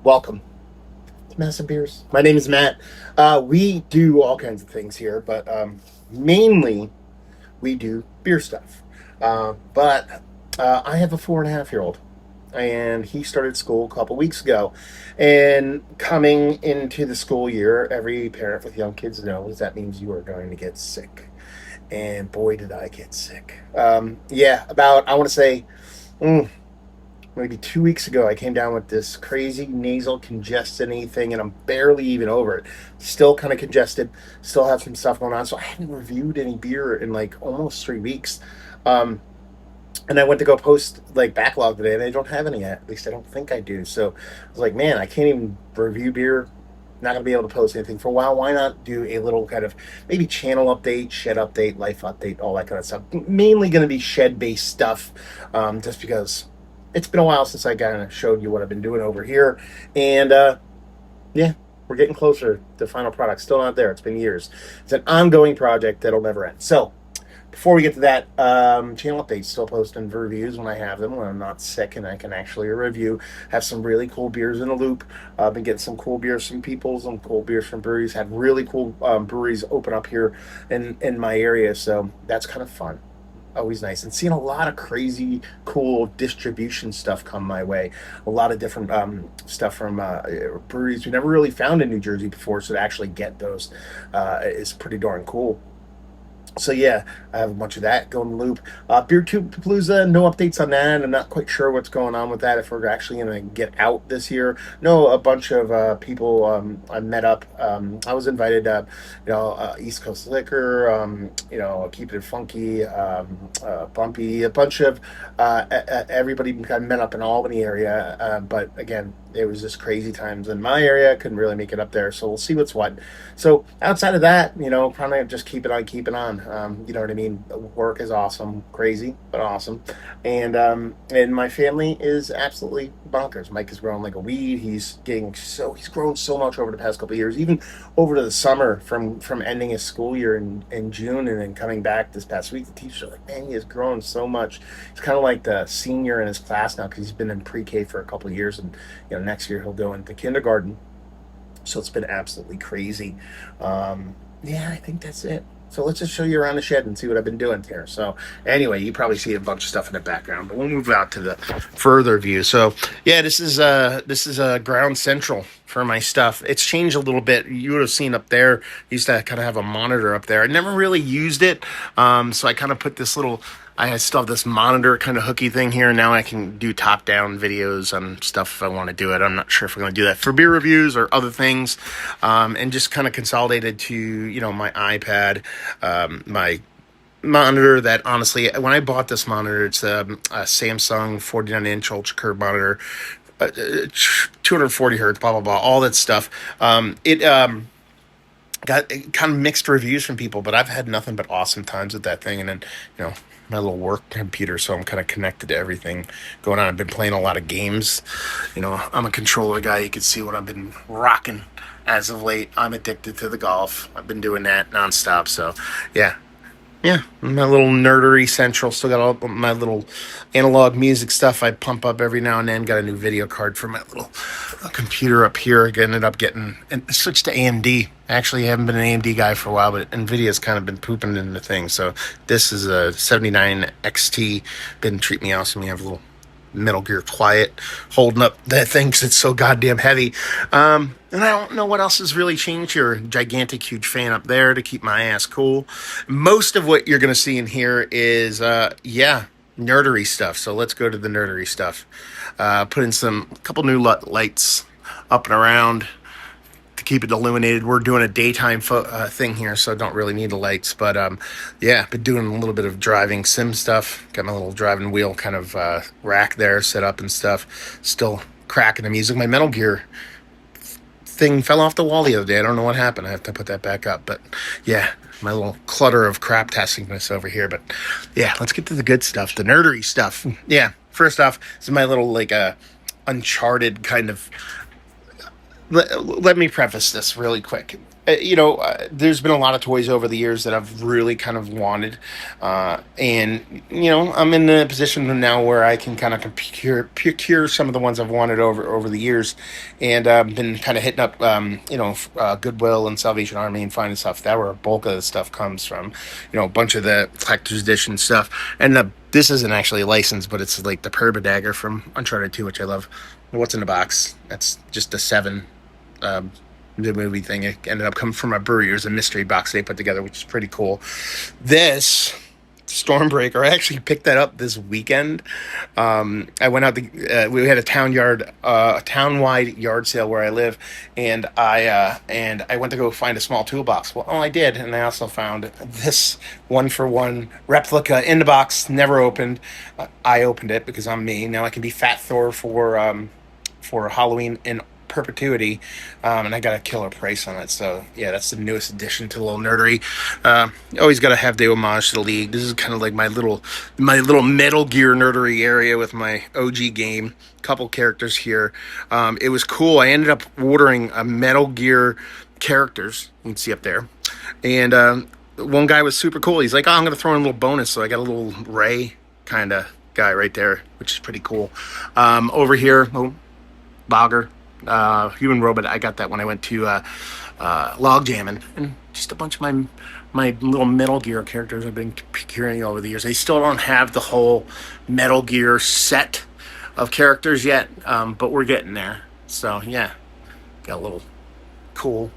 Welcome to Massive Beers. My name is Matt. We do all kinds of things here, but mainly we do beer stuff. But I have a 4.5 year old, and he started school a couple weeks ago. And coming into the school year, every parent with young kids knows that means you are going to get sick. And boy, did I get sick. About, I want to say, mm, maybe 2 weeks ago, I came down with this crazy nasal congestion thing, and I'm barely even over it. Still kind of congested, still have some stuff going on. So I haven't reviewed any beer in like almost 3 weeks. Um, and I went to go post like backlog today, and I don't have any yet. At least I don't think I do. So I was like, man, I can't even review beer. Not going to be able to post anything for a while. Why not do a little kind of maybe channel update, shed update, life update, all that kind of stuff? Mainly going to be shed based stuff, just because it's been a while since I kind of showed you what I've been doing over here. And yeah, we're getting closer to final product. Still not there. It's been years. It's an ongoing project that'll never end. So before we get to that, channel updates, still posting reviews when I have them, when I'm not sick and I can actually review. Have some really cool beers in the loop. Been getting some cool beers from people, some cool beers from breweries. Had really cool breweries open up here in my area, so that's kind of fun. Always nice. And seeing a lot of crazy, cool distribution stuff come my way. A lot of different stuff from breweries we never really found in New Jersey before, so to actually get those is pretty darn cool. So yeah, I have a bunch of that going in the loop. Beer Tube Palooza, no updates on that. I'm not quite sure what's going on with that. If we're actually going to get out this year. No, a bunch of people I met up. I was invited. East Coast Liquor. Keep It Funky. Bumpy. A bunch of everybody kind of met up in Albany area. But again, it was just crazy times in my area. I couldn't really make it up there, so we'll see what's what. So outside of that, kind of just keep it on. You know what I mean? Work is awesome, crazy but awesome, and my family is absolutely bonkers. Mike is growing like a weed. He's grown so much over the past couple of years, even over to the summer from ending his school year in June and then coming back this past week. The teachers are like, man, he has grown so much. He's kind of like the senior in his class now because he's been in pre-K for a couple of years, and next year he'll go into kindergarten. So it's been absolutely crazy. Yeah, I think that's it. So let's just show you around the shed and see what I've been doing here. So anyway, you probably see a bunch of stuff in the background, but we'll move out to the further view. So yeah, this is ground central for my stuff. It's changed a little bit. You would have seen up there, I used to kind of have a monitor up there. I never really used it. So I kind of put this little, I still have this monitor kind of hooky thing here. Now I can do top-down videos on stuff if I want to do it. I'm not sure if we're going to do that for beer reviews or other things. And just kind of consolidated to, my iPad, my monitor that honestly, when I bought this monitor, it's a Samsung 49-inch ultra curve monitor, 240 hertz, blah, blah, blah, all that stuff. It got kind of mixed reviews from people, but I've had nothing but awesome times with that thing. And then, my little work computer, so I'm kind of connected to everything going on. I've been playing a lot of games. I'm a controller guy. You can see what I've been rocking as of late. I'm addicted to the golf. I've been doing that nonstop. So, yeah. Yeah, my little Nerdery Central. Still got all my little analog music stuff I pump up every now and then. Got a new video card for my little computer up here. I ended up getting and switched to AMD. Actually, I haven't been an AMD guy for a while, but NVIDIA's kind of been pooping into things. So this is a 79 XT. Been treating me awesome. We have a little Metal Gear Quiet holding up that thing because it's so goddamn heavy. And I don't know what else has really changed here. Gigantic, huge fan up there to keep my ass cool. Most of what you're going to see in here is, nerdery stuff. So let's go to the nerdery stuff. Put in a couple new lights up and around to keep it illuminated. We're doing a daytime thing here, so I don't really need the lights. But been doing a little bit of driving sim stuff. Got my little driving wheel kind of rack there set up and stuff. Still cracking the music. My Metal Gear thing fell off the wall the other day. I don't know what happened. I have to put that back up. But yeah, my little clutter of crap testingness over here. But yeah, let's get to the good stuff, the nerdery stuff. Yeah, first off, this is my little Uncharted kind of let me preface this really quick. There's been a lot of toys over the years that I've really kind of wanted, and I'm in a position now where I can kind of procure some of the ones I've wanted over the years, and been kind of hitting up, Goodwill and Salvation Army and finding stuff. That where a bulk of the stuff comes from, a bunch of the collector's edition stuff, and this isn't actually licensed, but it's like the Perba Dagger from Uncharted 2, which I love. What's in the box? That's just a 7. um, the movie thing. It ended up coming from a brewery. It was a mystery box they put together, which is pretty cool. This Stormbreaker, I actually picked that up this weekend. I went out we had a town-wide yard sale where I live, and I went to go find a small toolbox. Well, I did, and I also found this one-for-one replica in the box, never opened. I opened it because I'm me. Now I can be Fat Thor for Halloween in perpetuity, and I got a killer price on it. So yeah, that's the newest addition to the little nerdery. Always got to have the homage to the league. This is kind of like my little Metal Gear nerdery area with my OG game. Couple characters here. It was cool. I ended up ordering a Metal Gear characters. You can see up there, and one guy was super cool. He's like, "Oh, I'm gonna throw in a little bonus," so I got a little Ray kind of guy right there, which is pretty cool. Over here, Bogger, human robot. I got that when I went to log jamming, and just a bunch of my little Metal Gear characters I've been procuring over the years. I still don't have the whole Metal Gear set of characters yet, but we're getting there. So yeah, got a little cool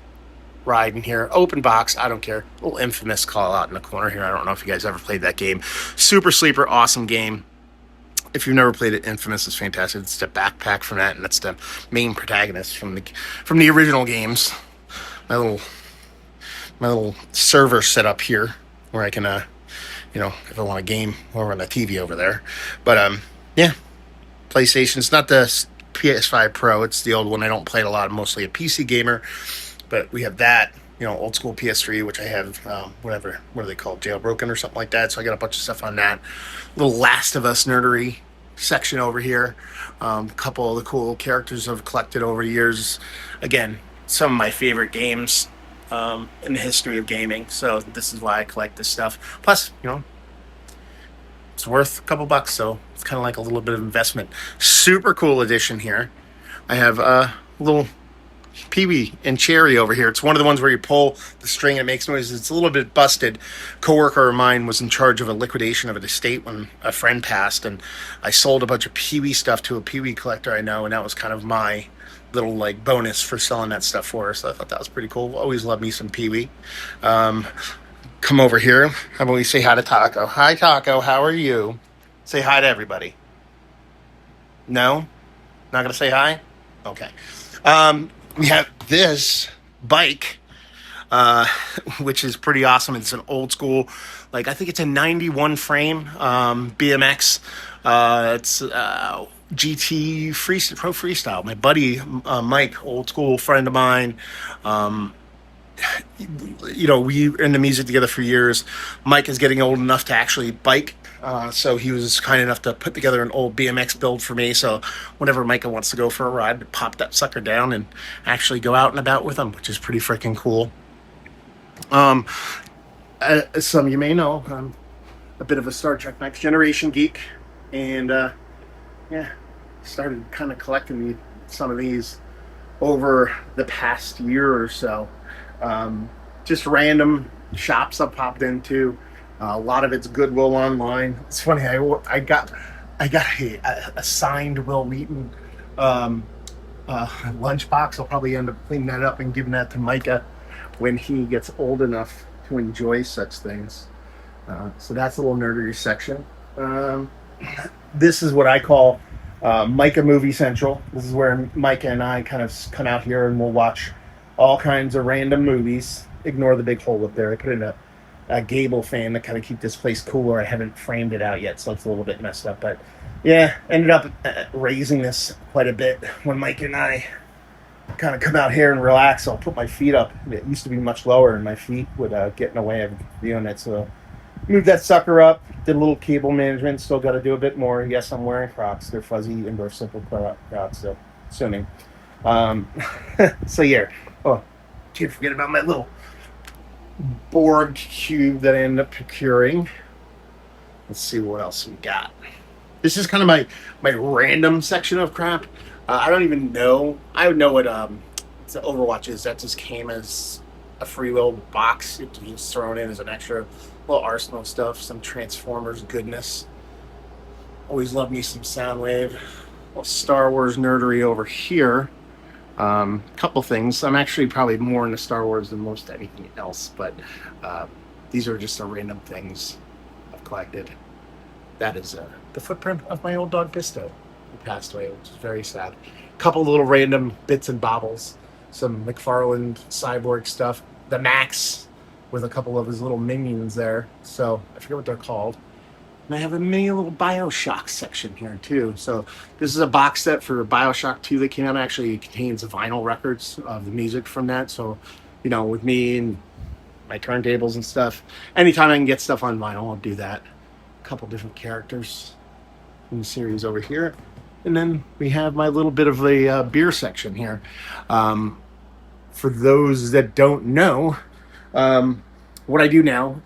ride in here. Open box, I don't care. A little Infamous call out in the corner here. I don't know if you guys ever played that game. Super Sleeper, awesome game. If you've never played it, Infamous is fantastic. It's the backpack from that, and that's the main protagonist from the original games. My little server set up here where I can, if I want a game over on the TV over there. But yeah, PlayStation. It's not the PS5 Pro. It's the old one. I don't play it a lot. I'm mostly a PC gamer. But we have that, old school PS3, which I have, what are they called, jailbroken or something like that. So I got a bunch of stuff on that. Little Last of Us nerdery section over here. A couple of the cool characters I've collected over years. Again, some of my favorite games in the history of gaming. So this is why I collect this stuff. Plus, it's worth a couple bucks, so it's kind of like a little bit of investment. Super cool edition here. I have a little Pee-wee and Cherry over here. It's one of the ones where you pull the string and it makes noise. It's a little bit busted. Coworker of mine was in charge of a liquidation of an estate when a friend passed, and I sold a bunch of Pee-wee stuff to a Pee-wee collector I know, and that was kind of my little bonus for selling that stuff for her. So I thought that was pretty cool. Always love me some Pee-wee. Come over here. How about we say hi to Taco? Hi, Taco. How are you? Say hi to everybody. No? Not gonna say hi? Okay. We have this bike, which is pretty awesome. It's an old school, I think it's a 91 frame BMX. It's GT Pro Freestyle. My buddy Mike, old school friend of mine. We were in the music together for years. Mike is getting old enough to actually bike. So he was kind enough to put together an old BMX build for me. So whenever Micah wants to go for a ride, pop that sucker down and actually go out and about with him, which is pretty freaking cool. Some of you may know, I'm a bit of a Star Trek Next Generation geek. And started kind of collecting some of these over the past year or so. Just random shops I've popped into. A lot of it's Goodwill online. It's funny. I got a signed Will Wheaton lunchbox. I'll probably end up cleaning that up and giving that to Micah when he gets old enough to enjoy such things. So that's a little nerdery section. This is what I call Micah Movie Central. This is where Micah and I kind of come out here and we'll watch all kinds of random movies. Ignore the big hole up there. I put in a Gable fan to kind of keep this place cooler. I haven't framed it out yet, so it's a little bit messed up. But yeah, ended up raising this quite a bit when Mike and I kind of come out here and relax. I'll put my feet up. It used to be much lower, and my feet would get in the way of doing it. So moved that sucker up. Did a little cable management. Still got to do a bit more. Yes, I'm wearing Crocs. They're fuzzy indoor simple Crocs. So assuming. Um, so yeah. Oh, can't forget about my little Borg cube that I ended up procuring. Let's see what else we got. This is kind of my random section of crap. I don't even know. I would know what the Overwatch is. That just came as a free little box. It was thrown in as an extra little arsenal stuff. Some Transformers goodness. Always love me some Soundwave. Well, Star Wars nerdery over here. Couple things. I'm actually probably more into Star Wars than most anything else, but these are just the random things I've collected. That is the footprint of my old dog Pisto, who passed away, which is very sad. Couple little random bits and bobbles, some McFarlane cyborg stuff, the Max with a couple of his little minions there. So I forget what they're called. And I have a mini little Bioshock section here too. So this is a box set for Bioshock 2 that came out. Actually, it contains vinyl records of the music from that. So, with me and my turntables and stuff, anytime I can get stuff on vinyl, I'll do that. A couple different characters in the series over here. And then we have my little bit of a beer section here. For those that don't know, what I do now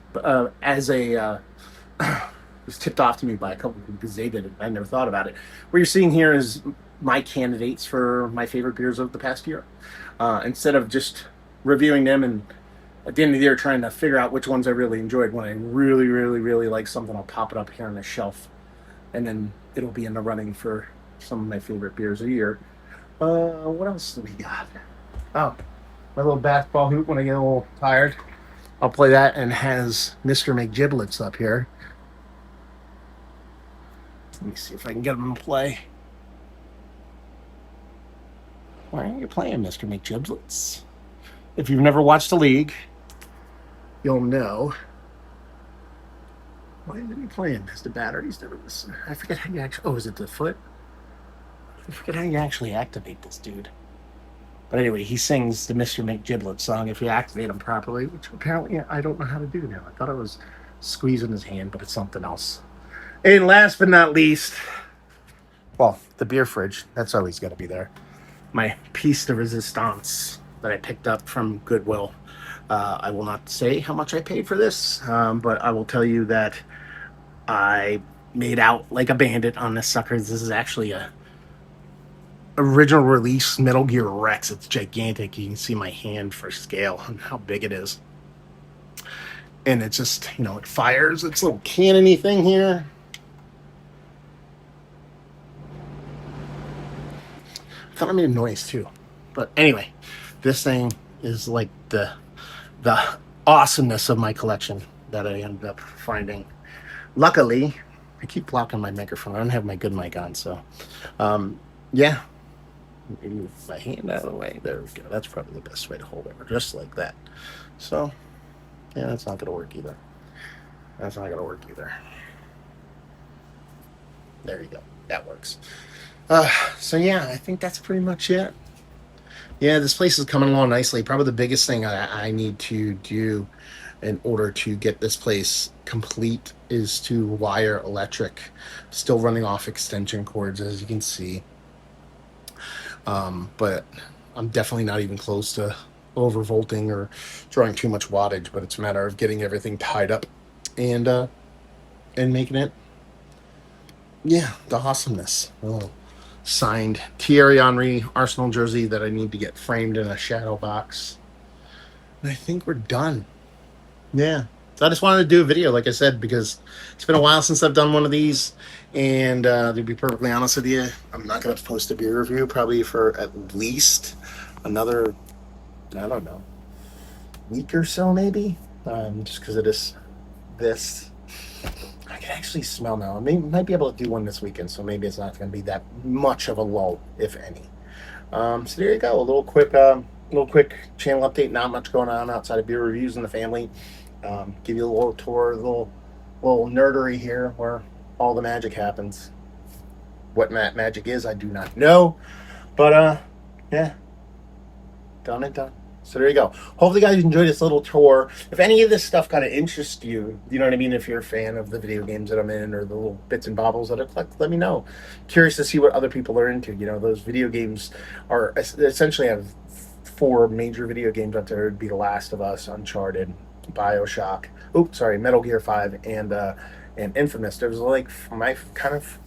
as a... was tipped off to me by a couple people because they did it. I never thought about it. What you're seeing here is my candidates for my favorite beers of the past year. Instead of just reviewing them and at the end of the year trying to figure out which ones I really enjoyed, when I really, really, really like something, I'll pop it up here on the shelf. And then it'll be in the running for some of my favorite beers of the year. What else do we got? Oh, my little basketball hoop when I get a little tired. I'll play that, and has Mr. McGiblets up here. Let me see if I can get him to play. Why aren't you playing, Mr. McGiblets? If you've never watched the league, you'll know. Why isn't he playing? Is the batteries never listen? I forget how you actually... Oh, is it the foot? I forget how you actually activate this dude. But anyway, he sings the Mr. McGiblets song if you activate him properly, which apparently I don't know how to do now. I thought I was squeezing his hand, but it's something else. And last but not least, well, the beer fridge. That's always got to be there. My piece de resistance that I picked up from Goodwill. I will not say how much I paid for this, but I will tell you that I made out like a bandit on this sucker. This is actually a original release Metal Gear Rex. It's gigantic. You can see my hand for scale and how big it is. And it just, it fires its little cannony thing here. I thought I made a noise too. But anyway, this thing is like the awesomeness of my collection that I ended up finding. Luckily, I keep blocking my microphone. I don't have my good mic on, so yeah. Move my hand out of the way. There we go. That's probably the best way to hold it, just like that. So, yeah, that's not going to work either. There you go. That works. So yeah, I think that's pretty much it. Yeah, this place is coming along nicely. Probably the biggest thing I need to do in order to get this place complete is to wire electric. Still running off extension cords, as you can see. But I'm definitely not even close to overvolting or drawing too much wattage, but it's a matter of getting everything tied up and making it, yeah, the awesomeness. Oh. Signed Thierry Henry Arsenal jersey that I need to get framed in a shadow box. And I think we're done. Yeah. So I just wanted to do a video, like I said, because it's been a while since I've done one of these. And to be perfectly honest with you, I'm not going to post a beer review probably for at least another, I don't know, week or so maybe. Just because it is this. I can actually smell now. I might be able to do one this weekend, so maybe it's not going to be that much of a lull, if any. So there you go. A little quick channel update. Not much going on outside of beer reviews in the family. Give you a little tour, a little nerdery here where all the magic happens. What magic is, I do not know. But yeah, done. So there you go. Hopefully, you guys enjoyed this little tour. If any of this stuff kind of interests you, you know what I mean? If you're a fan of the video games that I'm in or the little bits and bobbles that I collect, let me know. Curious to see what other people are into. You know, those video games are essentially have four major video games out there. It'd be The Last of Us, Uncharted, BioShock. Oops, sorry, Metal Gear 5, and Infamous. There was like my kind of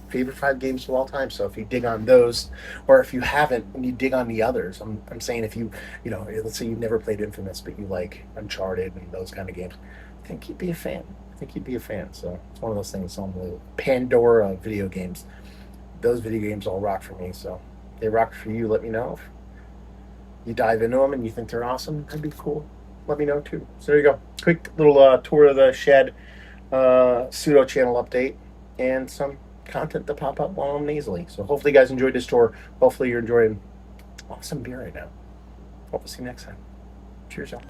favorite 5 games of all time. So if you dig on those, or if you haven't, and you dig on the others, I'm saying if you know, let's say you've never played Infamous, but you like Uncharted and those kind of games, I think you'd be a fan. I think you'd be a fan. So it's one of those things on the Pandora video games. Those video games all rock for me. So they rock for you. Let me know if you dive into them and you think they're awesome. That'd be cool. Let me know too. So there you go. Quick little tour of the shed, pseudo channel update, and some content to pop up while I'm nasally. So hopefully you guys enjoyed this tour. Hopefully you're enjoying awesome beer right now. Hope to see you next time. Cheers, y'all.